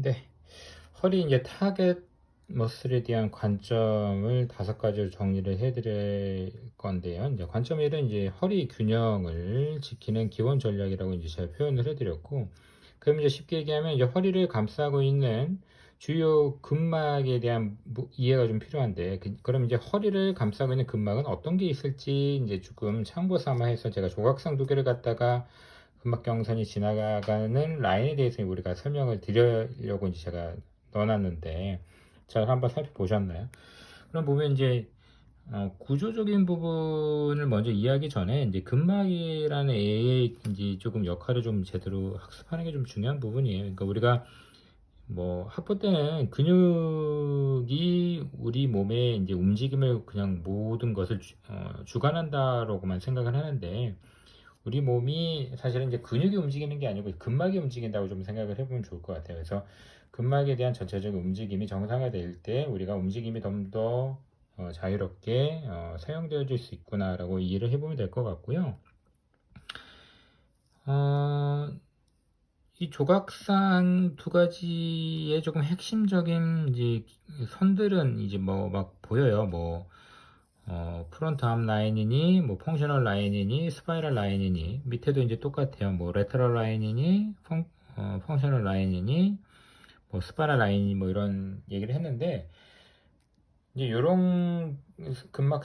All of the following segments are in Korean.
네, 허리 이제 타겟 머슬에 대한 관점을 5가지로 정리를 해드릴 건데요. 이제 관점 1은 이제 허리 균형을 지키는 기본 전략이라고 이제 제가 표현을 해드렸고, 그럼 이제 쉽게 얘기하면 이제 허리를 감싸고 있는 주요 근막에 대한 이해가 좀 필요한데, 그럼 이제 허리를 감싸고 있는 근막은 어떤 게 있을지 이제 조금 참고 삼아 해서 제가 조각상 2개를 갖다가 근막경선이 지나가는 라인에 대해서 우리가 설명을 드리려고 이제 제가 넣어놨는데 잘 한번 살펴보셨나요? 그럼 보면 이제 구조적인 부분을 먼저 이해하기 전에 이제 근막이라는 애의 이제 조금 역할을 좀 제대로 학습하는 게 좀 중요한 부분이에요. 그러니까 우리가 뭐 학부 때는 근육이 우리 몸의 이제 움직임을 그냥 모든 것을 주관한다라고만 생각을 하는데, 우리 몸이 사실은 이제 근육이 움직이는 게 아니고 근막이 움직인다고 좀 생각을 해보면 좋을 것 같아요. 그래서 근막에 대한 전체적인 움직임이 정상화될 때 우리가 움직임이 좀 더 자유롭게 사용되어질 수 있구나라고 이해를 해보면 될 것 같고요. 어, 이 조각상 2가지의 조금 핵심적인 이제 선들은 이제 뭐 막 보여요. 뭐 프론트 암 라인이니, 뭐 펑셔널 라인이니, 스파이럴 라인이니, 밑에도 이제 똑같아요. 뭐 레터럴 라인이니, 펑셔널 라인이니, 뭐 스파이럴 라인이니, 뭐 이런 얘기를 했는데, 이제 이런 근막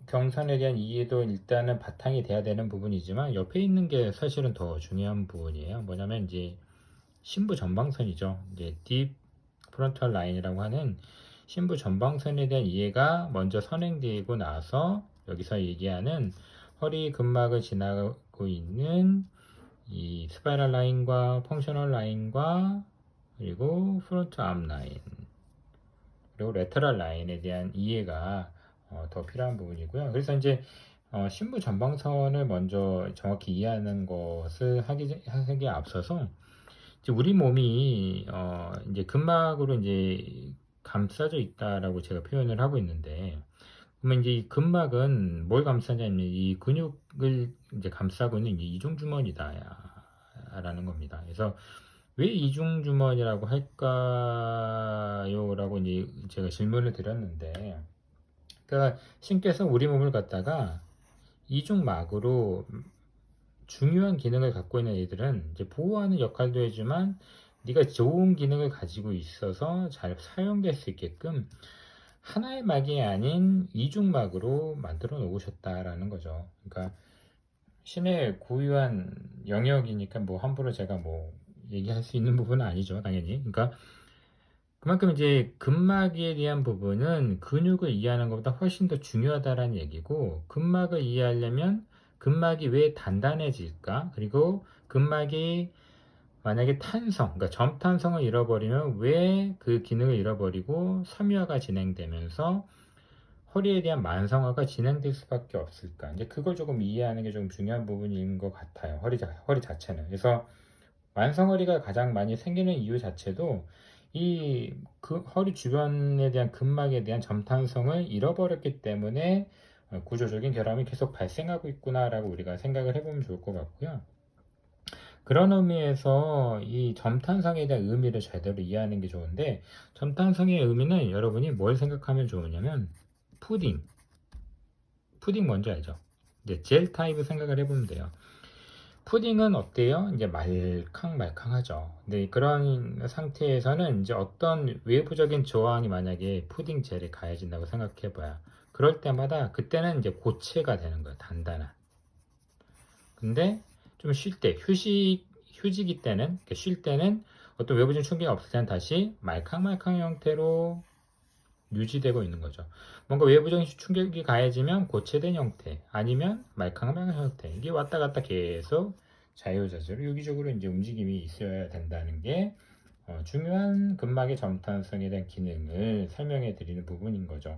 경선에 대한 이해도 일단은 바탕이 돼야 되는 부분이지만, 옆에 있는 게 사실은 더 중요한 부분이에요. 뭐냐면 이제 심부 전방선이죠. 이제 딥 프론탈 라인이라고 하는 심부 전방선에 대한 이해가 먼저 선행되고 나서 여기서 얘기하는 허리 근막을 지나고 있는 이 스파이럴 라인과 펑셔널 라인과 그리고 프론트 암 라인 그리고 레터럴 라인에 대한 이해가 더 필요한 부분이고요. 그래서 이제 심부 전방선을 먼저 정확히 이해하는 것을 하기에 앞서서 이제 우리 몸이 이제 근막으로 이제 감싸져 있다라고 제가 표현을 하고 있는데, 그러면 이제 이 근막은 뭘 감싸냐면 이 근육을 이제 감싸고 있는 이중주머니다라는 겁니다. 그래서 왜 이중주머니라고 할까요? 라고 이제 제가 질문을 드렸는데, 그러니까 신께서 우리 몸을 갖다가 이중막으로 중요한 기능을 갖고 있는 애들은 이제 보호하는 역할도 해주지만 네가 좋은 기능을 가지고 있어서 잘 사용될 수 있게끔 하나의 막이 아닌 이중막으로 만들어 놓으셨다라는 거죠. 그러니까 신의 고유한 영역이니까 뭐 함부로 제가 뭐 얘기할 수 있는 부분은 아니죠, 당연히. 그러니까 그만큼 이제 근막에 대한 부분은 근육을 이해하는 것보다 훨씬 더 중요하다라는 얘기고, 근막을 이해하려면 근막이 왜 단단해질까? 그리고 근막이 만약에 그러니까 점탄성을 잃어버리면 왜 그 기능을 잃어버리고 섬유화가 진행되면서 허리에 대한 만성화가 진행될 수밖에 없을까? 이제 그걸 조금 이해하는 게 좀 중요한 부분인 것 같아요. 허리 자체는. 그래서 만성허리가 가장 많이 생기는 이유 자체도 이 허리 주변에 대한 근막에 대한 점탄성을 잃어버렸기 때문에 구조적인 결함이 계속 발생하고 있구나라고 우리가 생각을 해보면 좋을 것 같고요. 그런 의미에서 이 점탄성에 대한 의미를 제대로 이해하는 게 좋은데, 점탄성의 의미는 여러분이 뭘 생각하면 좋으냐면 푸딩 뭔지 알죠? 이제 젤 타입을 생각을 해보면 돼요. 푸딩은 어때요? 이제 말캉말캉하죠. 근데 그런 상태에서는 이제 어떤 외부적인 조항이 만약에 푸딩 젤에 가해진다고 생각해봐요. 그럴 때마다 그때는 이제 고체가 되는 거예요. 단단한. 근데 좀 쉴 때, 휴지기 때는, 쉴 때는 어떤 외부적인 충격이 없을 때는 다시 말캉말캉 형태로 유지되고 있는 거죠. 뭔가 외부적인 충격이 가해지면 고체된 형태, 아니면 말캉말캉 형태, 이게 왔다 갔다 계속 자유자재로 유기적으로 이제 움직임이 있어야 된다는 게 중요한 근막의 점탄성에 대한 기능을 설명해 드리는 부분인 거죠.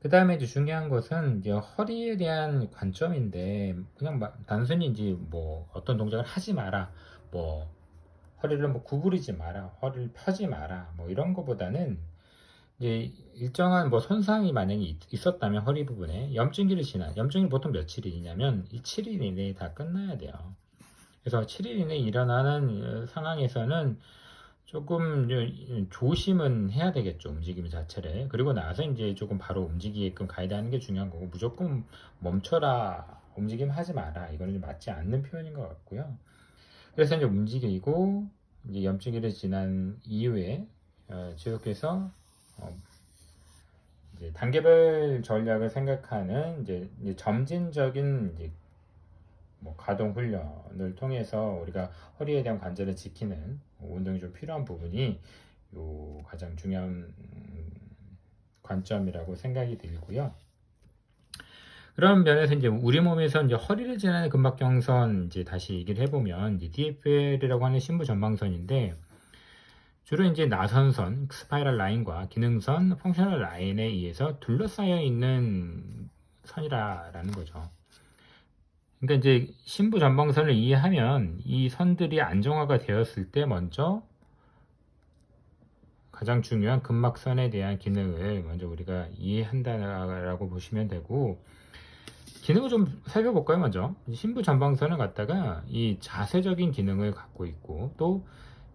그 다음에 이제 중요한 것은 이제 허리에 대한 관점인데, 그냥 단순히 이제 뭐 어떤 동작을 하지 마라, 뭐 허리를 뭐 구부리지 마라, 허리를 펴지 마라, 뭐 이런 거보다는 이제 일정한 뭐 손상이 만약에 있었다면 허리 부분에 염증기를 보통 며칠이냐면 이 7일 이내에 다 끝나야 돼요. 그래서 7일 이내에 일어나는 상황에서는 조금 조심은 해야 되겠죠. 움직임 자체를. 그리고 나서 이제 조금 바로 움직이게끔 가이드하는 게 중요한 거고, 무조건 멈춰라, 움직임 하지 마라, 이거는 좀 맞지 않는 표현인 것 같고요. 그래서 이제 움직이고 이제 염증기를 지난 이후에 지속해서 이제 단계별 전략을 생각하는 이제 점진적인 이제 뭐 가동 훈련을 통해서 우리가 허리에 대한 관절을 지키는 운동이 좀 필요한 부분이 요 가장 중요한 관점이라고 생각이 들고요. 그런 면에서 이제 우리 몸에서 이제 허리를 지나는 근막경선 이제 다시 얘기를 해보면 이제 DFL이라고 하는 심부 전방선인데 주로 이제 나선선, 스파이럴 라인과 기능선, 펑셔널 라인에 의해서 둘러싸여 있는 선이라는 거죠. 그러니까 이제 심부 전방선을 이해하면 이 선들이 안정화가 되었을 때 먼저 가장 중요한 근막선에 대한 기능을 먼저 우리가 이해한다라고 보시면 되고, 기능을 좀 살펴볼까요? 먼저 심부 전방선을 갖다가 이 자세적인 기능을 갖고 있고 또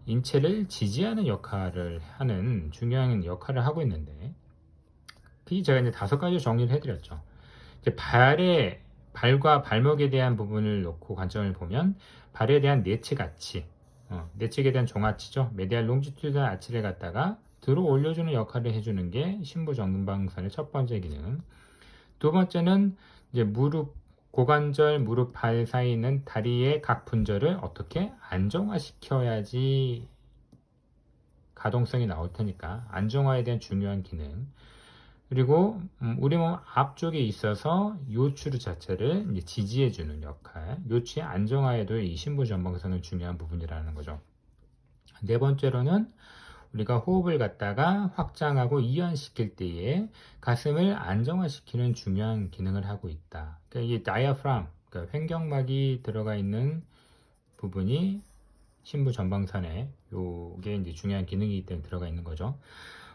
인체를 지지하는 역할을 하는 중요한 역할을 하고 있는데, 제가 이제 5가지 정리를 해드렸죠. 이제 발과 발목에 대한 부분을 놓고 관점을 보면 발에 대한 내측 아치, 내측에 대한 종아치죠. 메디알 롱지튜드널 아치를 갖다가 들어 올려주는 역할을 해주는 게 심부 전방선의 첫 번째 기능. 두 번째는 이제 고관절, 무릎, 발 사이에 있는 다리의 각 분절을 어떻게 안정화시켜야지 가동성이 나올 테니까 안정화에 대한 중요한 기능. 그리고 우리 몸 앞쪽에 있어서 요추 자체를 이제 지지해주는 역할, 요추의 안정화에도 이 심부 전방선은 중요한 부분이라는 거죠. 네 번째로는 우리가 호흡을 갖다가 확장하고 이완시킬 때에 가슴을 안정화시키는 중요한 기능을 하고 있다. 그러니까 이 다이아프람, 그러니까 횡격막이 들어가 있는 부분이 심부 전방선에 요게 이제 중요한 기능이기 때문에 들어가 있는 거죠.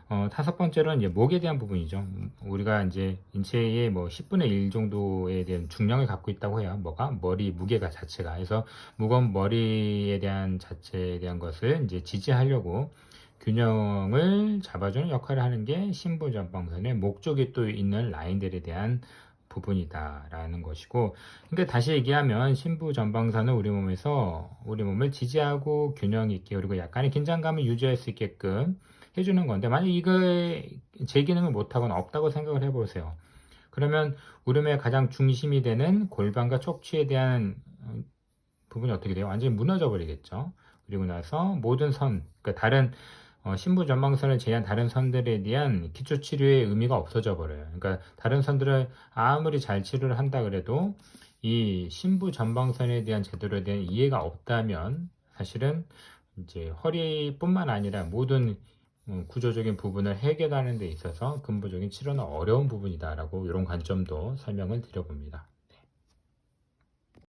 5번째로는 이제 목에 대한 부분이죠. 우리가 이제 인체의 뭐 10분의 1 정도에 대한 중량을 갖고 있다고 해요. 머리 무게가 자체가. 그래서 무거운 머리에 대한 자체에 대한 것을 이제 지지하려고 균형을 잡아주는 역할을 하는 게 심부 전방선의 목 쪽에 또 있는 라인들에 대한 부분이다라는 것이고, 그러니까 다시 얘기하면 심부 전방선은 우리 몸을 지지하고 균형 있게 그리고 약간의 긴장감을 유지할 수 있게끔 해주는 건데, 만약 이거에 제 기능을 못하거나 없다고 생각을 해보세요. 그러면 우리 몸의 가장 중심이 되는 골반과 척추에 대한 부분이 어떻게 돼요? 완전히 무너져 버리겠죠. 그리고 나서 모든 그러니까 다른 심부 전방선을 제외한 다른 선들에 대한 기초 치료의 의미가 없어져 버려요. 그러니까 다른 선들을 아무리 잘 치료를 한다 그래도 이 심부 전방선에 대한 제대로 된 이해가 없다면 사실은 이제 허리뿐만 아니라 모든 구조적인 부분을 해결하는 데 있어서 근본적인 치료는 어려운 부분이다라고 이런 관점도 설명을 드려봅니다.